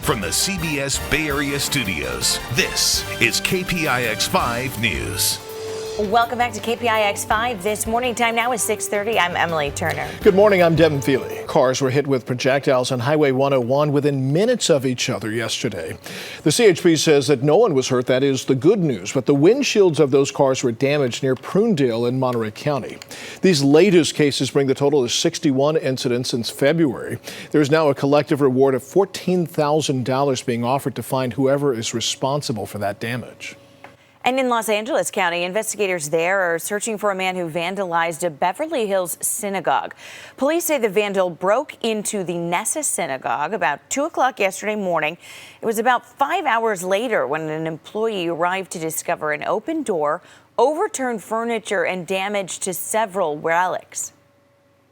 From the CBS Bay Area studios, this is KPIX 5 News. Welcome back to KPIX 5. This morning time now is 6:30. I'm Emily Turner. Good morning. I'm Devin Fehely. Cars were hit with projectiles on Highway 101 within minutes of each other yesterday. The CHP says that no one was hurt. That is the good news. But the windshields of those cars were damaged near Prunedale in Monterey County. These latest cases bring the total to 61 incidents since February. There is now a collective reward of $14,000 being offered to find whoever is responsible for that damage. And in Los Angeles County, investigators there are searching for a man who vandalized a Beverly Hills synagogue. Police say the vandal broke into the Nessa synagogue about 2 o'clock yesterday morning. It was about 5 hours later when an employee arrived to discover an open door, overturned furniture, and damage to several relics.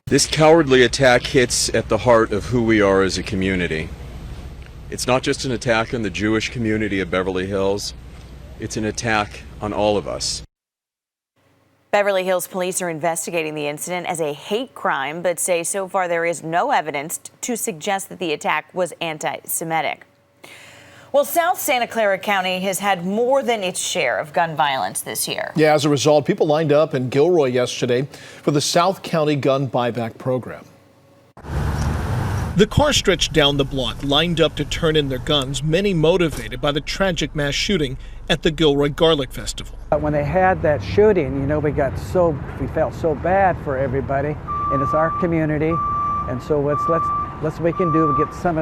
This cowardly attack hits at the heart of who we are as a community. It's not just an attack on the Jewish community of Beverly Hills. It's an attack on all of us. Beverly Hills police are investigating the incident as a hate crime, but say so far there is no evidence to suggest that the attack was anti-Semitic. Well, South Santa Clara County has had more than its share of gun violence this year. Yeah, as a result, people lined up in Gilroy yesterday for the South County Gun Buyback Program. The car stretched down the block, lined up to turn in their guns, many motivated by the tragic mass shooting at the Gilroy Garlic Festival. When they had that shooting, we felt so bad for everybody, and it's our community, and so let's we can do get some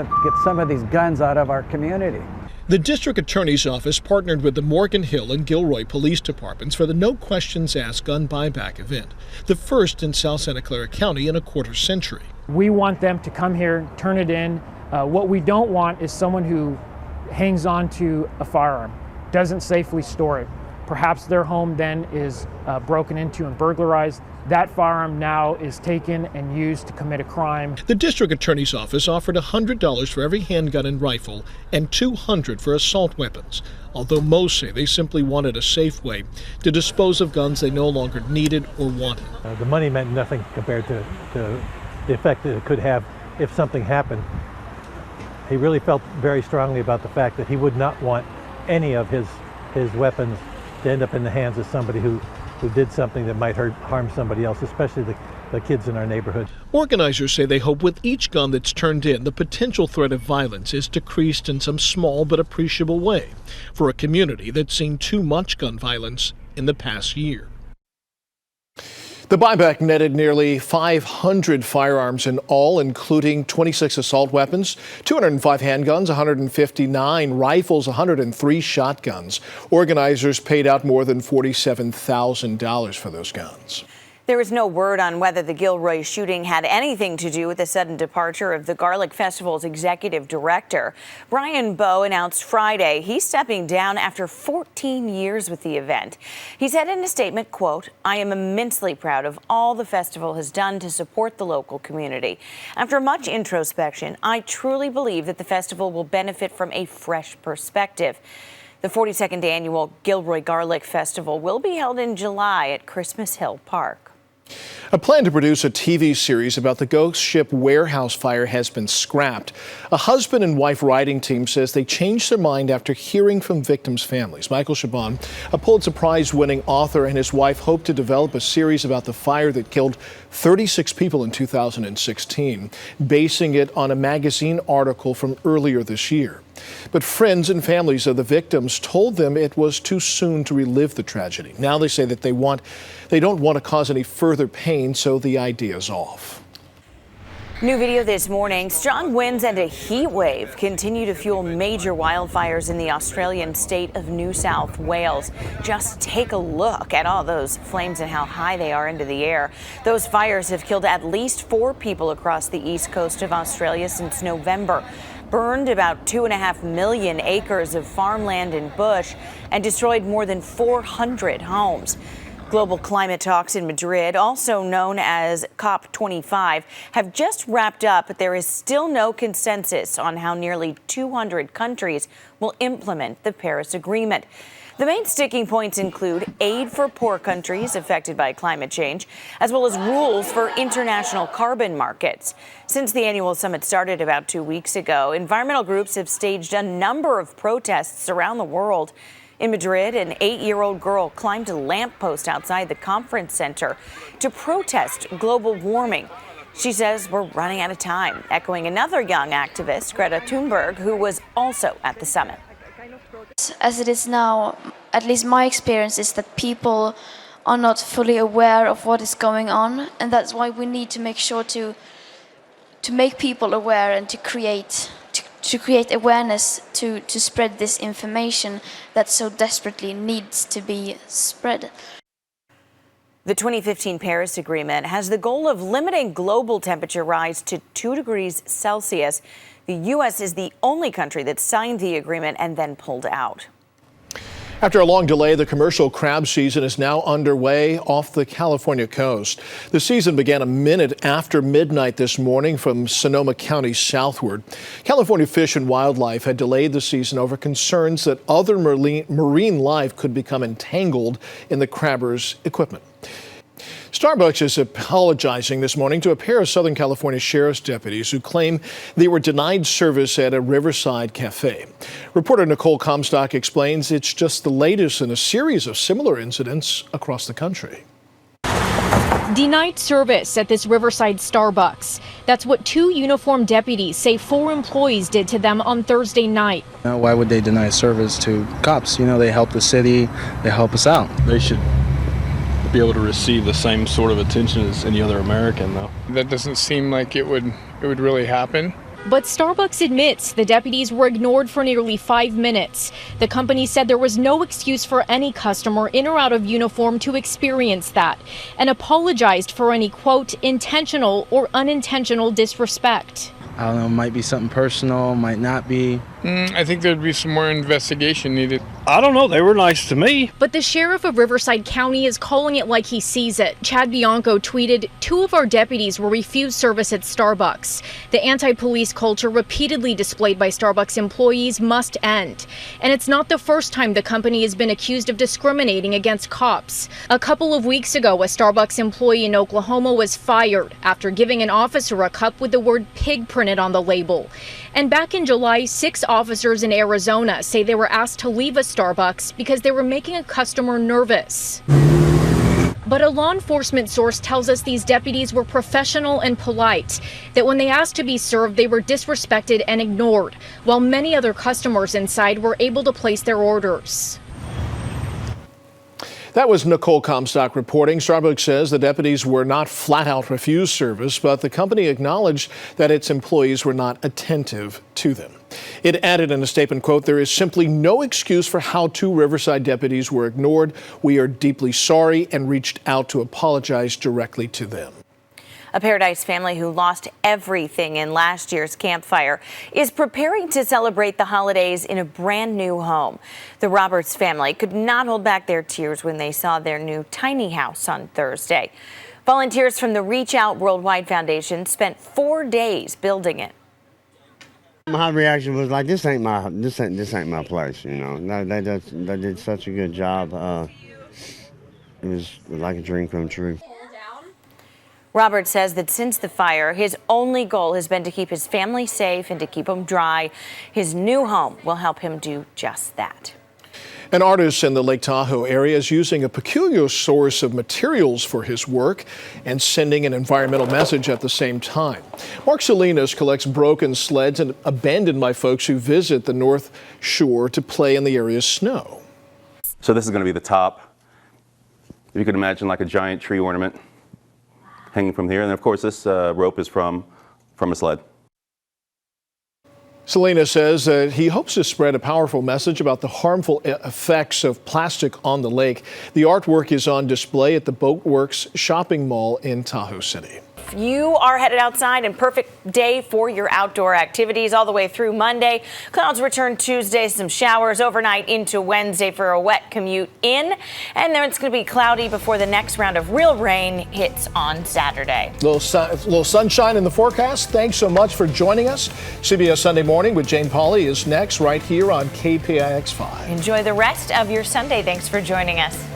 of these guns out of our community. The district attorney's office partnered with the Morgan Hill and Gilroy police departments for the No Questions Asked gun buyback event, the first in South Santa Clara County in a quarter century. We want them to come here, turn it in. What we don't want is someone who hangs on to a firearm, doesn't safely store it. Perhaps their home then is broken into and burglarized. That firearm now is taken and used to commit a crime. The district attorney's office offered $100 for every handgun and rifle and $200 for assault weapons, although most say they simply wanted a safe way to dispose of guns they no longer needed or wanted. The money meant nothing compared to the effect that it could have if something happened. He really felt very strongly about the fact that he would not want any of his weapons to end up in the hands of somebody who did something that might harm somebody else, especially the kids in our neighborhood. Organizers say they hope with each gun that's turned in, the potential threat of violence is decreased in some small but appreciable way for a community that's seen too much gun violence in the past year. The buyback netted nearly 500 firearms in all, including 26 assault weapons, 205 handguns, 159 rifles, 103 shotguns. Organizers paid out more than $47,000 for those guns. There is no word on whether the Gilroy shooting had anything to do with the sudden departure of the Garlic Festival's executive director. Brian Bowe announced Friday he's stepping down after 14 years with the event. He said in a statement, quote, "I am immensely proud of all the festival has done to support the local community. After much introspection, I truly believe that the festival will benefit from a fresh perspective." The 42nd annual Gilroy Garlic Festival will be held in July at Christmas Hill Park. A plan to produce a TV series about the ghost ship warehouse fire has been scrapped. A husband and wife writing team says they changed their mind after hearing from victims' families. Michael Chabon, a Pulitzer Prize-winning author, and his wife hope to develop a series about the fire that killed 36 people in 2016, basing it on a magazine article from earlier this year. But friends and families of the victims told them it was too soon to relive the tragedy. Now they say that they don't want to cause any further pain, so the idea is off. New video this morning. Strong winds and a heat wave continue to fuel major wildfires in the Australian state of New South Wales. Just take a look at all those flames and how high they are into the air. Those fires have killed at least 4 people across the east coast of Australia since November, burned about 2.5 million acres of farmland and bush, and destroyed more than 400 homes. Global climate talks in Madrid, also known as COP25, have just wrapped up, but there is still no consensus on how nearly 200 countries will implement the Paris Agreement. The main sticking points include aid for poor countries affected by climate change, as well as rules for international carbon markets. Since the annual summit started about 2 weeks ago, environmental groups have staged a number of protests around the world. In Madrid, an 8-year-old girl climbed a lamppost outside the conference center to protest global warming. She says we're running out of time, echoing another young activist, Greta Thunberg, who was also at the summit. As it is now, at least my experience is that people are not fully aware of what is going on, and that's why we need to make sure to make people aware and to create awareness to spread this information that so desperately needs to be spread. The 2015 Paris Agreement has the goal of limiting global temperature rise to 2 degrees Celsius. The U.S. is the only country that signed the agreement and then pulled out. After a long delay, the commercial crab season is now underway off the California coast. The season began a minute after midnight this morning from Sonoma County southward. California Fish and Wildlife had delayed the season over concerns that other marine life could become entangled in the crabbers' equipment. Starbucks is apologizing this morning to a pair of Southern California sheriff's deputies who claim they were denied service at a Riverside cafe. Reporter Nicole Comstock explains it's just the latest in a series of similar incidents across the country. Denied service at this Riverside Starbucks. That's what 2 uniformed deputies say 4 employees did to them on Thursday night. Why would they deny service to cops? They help the city, they help us out. They should be able to receive the same sort of attention as any other American, though. That doesn't seem like it would really happen. But Starbucks admits the deputies were ignored for nearly 5 minutes. The company said there was no excuse for any customer in or out of uniform to experience that, and apologized for any, quote, intentional or unintentional disrespect. I don't know, might be something personal, might not be. I think there'd be some more investigation needed. I don't know, they were nice to me. But the sheriff of Riverside County is calling it like he sees it. Chad Bianco tweeted, 2 of our deputies were refused service at Starbucks. The anti-police culture repeatedly displayed by Starbucks employees must end. And it's not the first time the company has been accused of discriminating against cops. A couple of weeks ago, a Starbucks employee in Oklahoma was fired after giving an officer a cup with the word pig printed on the label. And back in July, 6 officers in Arizona say they were asked to leave a Starbucks because they were making a customer nervous. But a law enforcement source tells us these deputies were professional and polite, that when they asked to be served, they were disrespected and ignored, while many other customers inside were able to place their orders. That was Nicole Comstock reporting. Starbucks says the deputies were not flat out refused service, but the company acknowledged that its employees were not attentive to them. It added in a statement, quote, "There is simply no excuse for how 2 Riverside deputies were ignored. We are deeply sorry," and reached out to apologize directly to them. A Paradise family who lost everything in last year's Camp Fire is preparing to celebrate the holidays in a brand new home. The Roberts family could not hold back their tears when they saw their new tiny house on Thursday. Volunteers from the Reach Out Worldwide Foundation spent 4 days building it. My reaction was like, this ain't my place, They did such a good job. It was like a dream come true. Robert says that since the fire, his only goal has been to keep his family safe and to keep them dry. His new home will help him do just that. An artist in the Lake Tahoe area is using a peculiar source of materials for his work and sending an environmental message at the same time. Mark Salinas collects broken sleds and abandoned by folks who visit the North Shore to play in the area's snow. So this is going to be the top. If you could imagine like a giant tree ornament hanging from here. And of course, this rope is from a sled. Salinas says that he hopes to spread a powerful message about the harmful effects of plastic on the lake. The artwork is on display at the Boatworks shopping mall in Tahoe City. if you are headed outside, and perfect day for your outdoor activities all the way through Monday. Clouds return Tuesday, some showers overnight into Wednesday for a wet commute in. And then it's going to be cloudy before the next round of real rain hits on Saturday. Little sunshine in the forecast. Thanks so much for joining us. CBS Sunday Morning with Jane Pauley is next right here on KPIX 5. Enjoy the rest of your Sunday. Thanks for joining us.